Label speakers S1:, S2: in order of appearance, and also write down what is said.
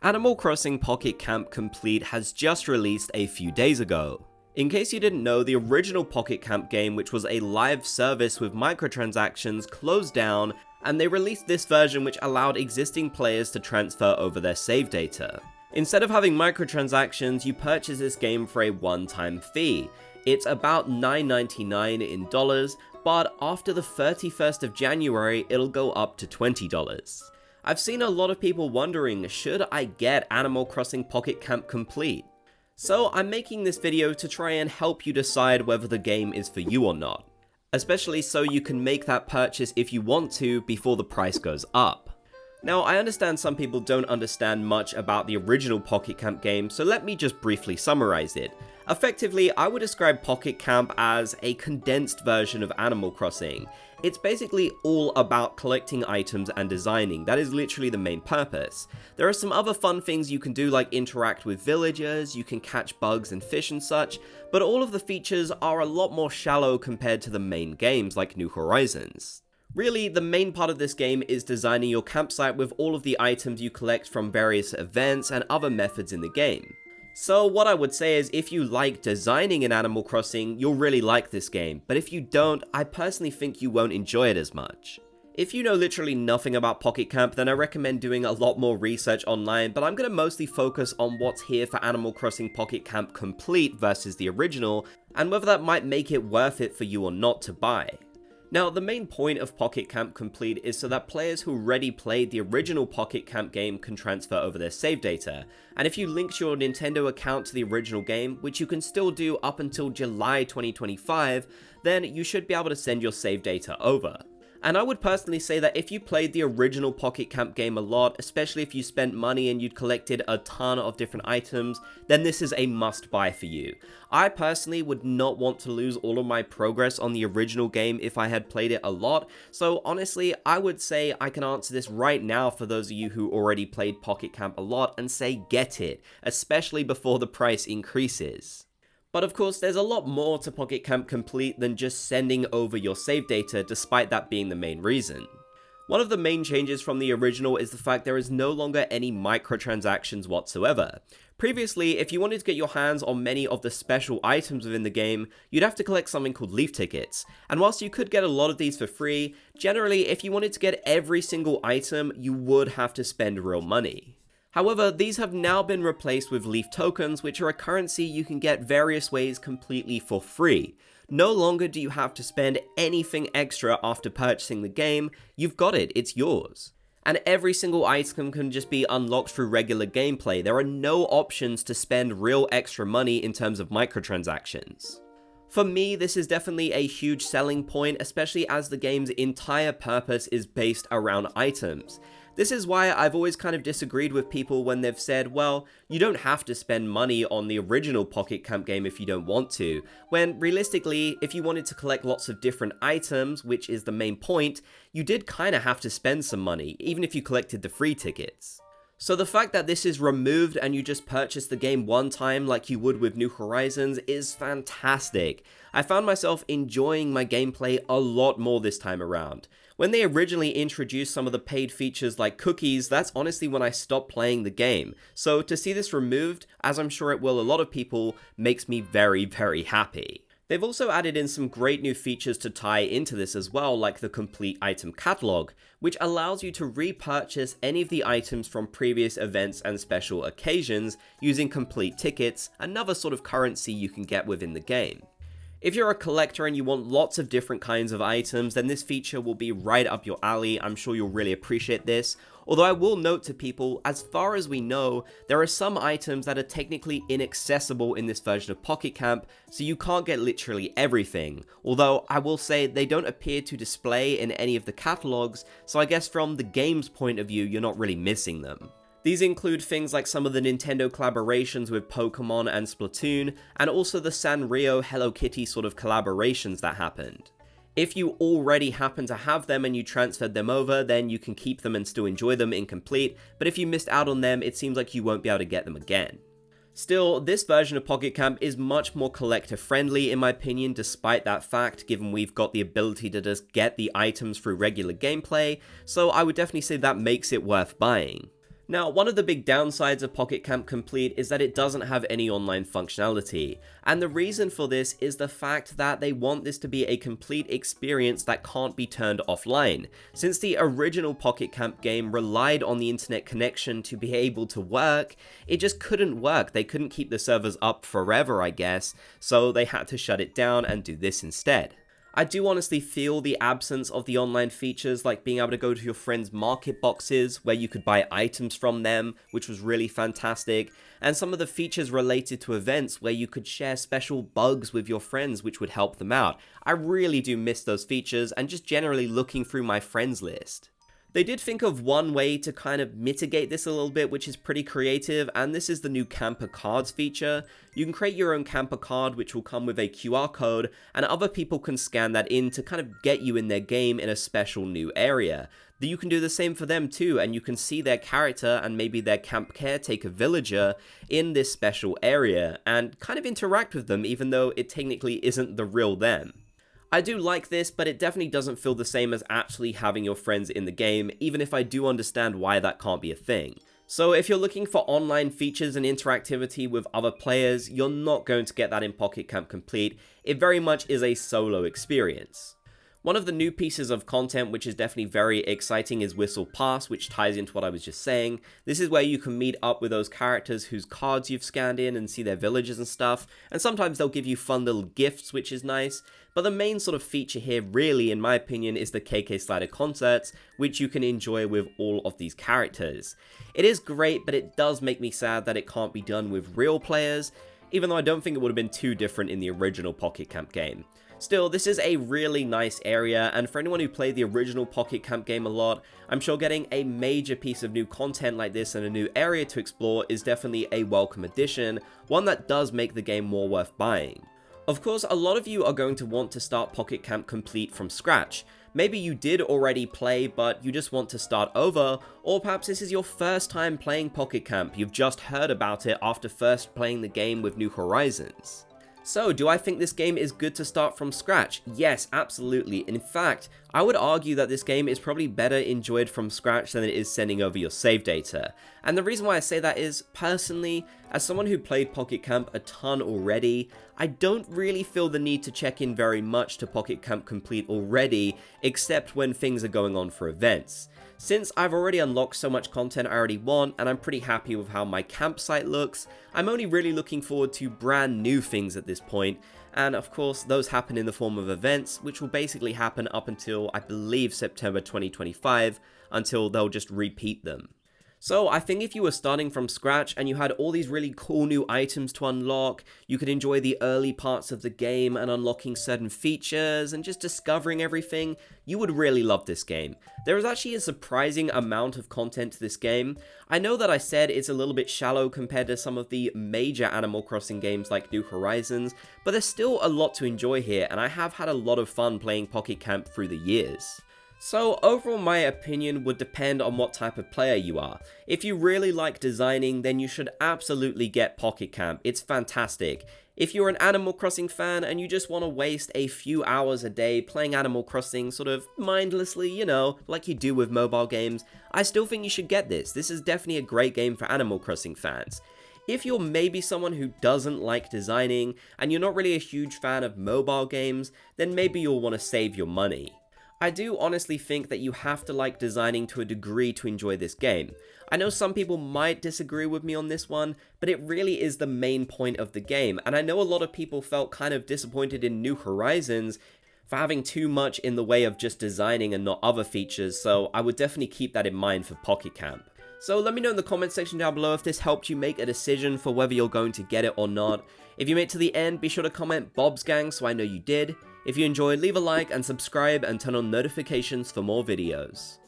S1: Animal Crossing Pocket Camp Complete has just released a few days ago. In case you didn't know, the original Pocket Camp game, which was a live service with microtransactions, closed down, and they released this version which allowed existing players to transfer over their save data. Instead of having microtransactions, you purchase this game for a one-time fee. It's about $9.99 in dollars, but after the 31st of January, it'll go up to $20. I've seen a lot of people wondering, should I get Animal Crossing Pocket Camp Complete? So I'm making this video to try and help you decide whether the game is for you or not. Especially so you can make that purchase if you want to before the price goes up. Now, I understand some people don't understand much about the original Pocket Camp game, so let me just briefly summarize it. Effectively, I would describe Pocket Camp as a condensed version of Animal Crossing. It's basically all about collecting items and designing. That is literally the main purpose. There are some other fun things you can do, like interact with villagers, you can catch bugs and fish and such, but all of the features are a lot more shallow compared to the main games like New Horizons. Really, the main part of this game is designing your campsite with all of the items you collect from various events and other methods in the game. So what I would say is, if you like designing in Animal Crossing, you'll really like this game, but if you don't, I personally think you won't enjoy it as much. If you know literally nothing about Pocket Camp, then I recommend doing a lot more research online, but I'm going to mostly focus on what's here for Animal Crossing Pocket Camp Complete versus the original, and whether that might make it worth it for you or not to buy. Now, the main point of Pocket Camp Complete is so that players who already played the original Pocket Camp game can transfer over their save data, and if you linked your Nintendo account to the original game, which you can still do up until July 2025, then you should be able to send your save data over. And I would personally say that if you played the original Pocket Camp game a lot, especially if you spent money and you'd collected a ton of different items, then this is a must buy for you. I personally would not want to lose all of my progress on the original game if I had played it a lot, so honestly, I would say I can answer this right now for those of you who already played Pocket Camp a lot and say get it, especially before the price increases. But of course, there's a lot more to Pocket Camp Complete than just sending over your save data, despite that being the main reason. One of the main changes from the original is the fact there is no longer any microtransactions whatsoever. Previously, if you wanted to get your hands on many of the special items within the game, you'd have to collect something called leaf tickets. And whilst you could get a lot of these for free, generally if you wanted to get every single item, you would have to spend real money. However, these have now been replaced with leaf tokens, which are a currency you can get various ways completely for free. No longer do you have to spend anything extra after purchasing the game, you've got it, it's yours. And every single item can just be unlocked through regular gameplay. There are no options to spend real extra money in terms of microtransactions. For me, this is definitely a huge selling point, especially as the game's entire purpose is based around items. This is why I've always kind of disagreed with people when they've said, well, you don't have to spend money on the original Pocket Camp game if you don't want to, when realistically, if you wanted to collect lots of different items, which is the main point, you did kind of have to spend some money, even if you collected the free tickets. So the fact that this is removed and you just purchase the game one time like you would with New Horizons is fantastic. I found myself enjoying my gameplay a lot more this time around. When they originally introduced some of the paid features like cookies, that's honestly when I stopped playing the game. So to see this removed, as I'm sure it will a lot of people, makes me very, very happy. They've also added in some great new features to tie into this as well, like the complete item catalog, which allows you to repurchase any of the items from previous events and special occasions using complete tickets, another sort of currency you can get within the game. If you're a collector and you want lots of different kinds of items, then this feature will be right up your alley. I'm sure you'll really appreciate this. Although I will note to people, as far as we know, there are some items that are technically inaccessible in this version of Pocket Camp, so you can't get literally everything. Although I will say they don't appear to display in any of the catalogs, so I guess from the game's point of view, you're not really missing them. These include things like some of the Nintendo collaborations with Pokemon and Splatoon, and also the Sanrio Hello Kitty sort of collaborations that happened. If you already happen to have them and you transferred them over, then you can keep them and still enjoy them incomplete, but if you missed out on them, it seems like you won't be able to get them again. Still, this version of Pocket Camp is much more collector friendly in my opinion, despite that fact, given we've got the ability to just get the items through regular gameplay, so I would definitely say that makes it worth buying. Now, one of the big downsides of Pocket Camp Complete is that it doesn't have any online functionality, and the reason for this is the fact that they want this to be a complete experience that can't be turned offline. Since the original Pocket Camp game relied on the internet connection to be able to work, it just couldn't work. They couldn't keep the servers up forever, I guess, so they had to shut it down and do this instead. I do honestly feel the absence of the online features, like being able to go to your friends' market boxes where you could buy items from them, which was really fantastic, and some of the features related to events where you could share special bugs with your friends which would help them out. I really do miss those features and just generally looking through my friends list. They did think of one way to kind of mitigate this a little bit, which is pretty creative, and this is the new camper cards feature. You can create your own camper card, which will come with a QR code, and other people can scan that in to kind of get you in their game in a special new area. You can do the same for them too, and you can see their character and maybe their camp caretaker villager in this special area, and kind of interact with them even though it technically isn't the real them. I do like this, but it definitely doesn't feel the same as actually having your friends in the game, even if I do understand why that can't be a thing. So if you're looking for online features and interactivity with other players, you're not going to get that in Pocket Camp Complete. It very much is a solo experience. One of the new pieces of content which is definitely very exciting is Whistle Pass, which ties into what I was just saying. This is where you can meet up with those characters whose cards you've scanned in and see their villages and stuff, and sometimes they'll give you fun little gifts, which is nice. But the main sort of feature here really, in my opinion, is the KK Slider concerts, which you can enjoy with all of these characters. It is great, but it does make me sad that it can't be done with real players, even though I don't think it would have been too different in the original Pocket Camp game. Still, this is a really nice area, and for anyone who played the original Pocket Camp game a lot, I'm sure getting a major piece of new content like this and a new area to explore is definitely a welcome addition, one that does make the game more worth buying. Of course, a lot of you are going to want to start Pocket Camp Complete from scratch. Maybe you did already play, but you just want to start over, or perhaps this is your first time playing Pocket Camp. You've just heard about it after first playing the game with New Horizons. So, do I think this game is good to start from scratch? Yes, absolutely. And in fact, I would argue that this game is probably better enjoyed from scratch than it is sending over your save data. And the reason why I say that is, personally, as someone who played Pocket Camp a ton already, I don't really feel the need to check in very much to Pocket Camp Complete already, except when things are going on for events. Since I've already unlocked so much content I already want, and I'm pretty happy with how my campsite looks, I'm only really looking forward to brand new things at this point, and of course those happen in the form of events, which will basically happen up until, I believe, September 2025, until they'll just repeat them. So I think if you were starting from scratch and you had all these really cool new items to unlock, you could enjoy the early parts of the game and unlocking certain features and just discovering everything, you would really love this game. There is actually a surprising amount of content to this game. I know that I said it's a little bit shallow compared to some of the major Animal Crossing games like New Horizons, but there's still a lot to enjoy here, and I have had a lot of fun playing Pocket Camp through the years. So overall, my opinion would depend on what type of player you are. If you really like designing, then you should absolutely get Pocket Camp. It's fantastic. If you're an Animal Crossing fan and you just want to waste a few hours a day playing Animal Crossing sort of mindlessly, you know, like you do with mobile games, I still think you should get this. This is definitely a great game for Animal Crossing fans. If you're maybe someone who doesn't like designing and you're not really a huge fan of mobile games, then maybe you'll want to save your money. I do honestly think that you have to like designing to a degree to enjoy this game. I know some people might disagree with me on this one, but it really is the main point of the game, and I know a lot of people felt kind of disappointed in New Horizons for having too much in the way of just designing and not other features, so I would definitely keep that in mind for Pocket Camp. So let me know in the comment section down below if this helped you make a decision for whether you're going to get it or not. If you made it to the end, be sure to comment Bob's Gang so I know you did. If you enjoyed, leave a like and subscribe and turn on notifications for more videos.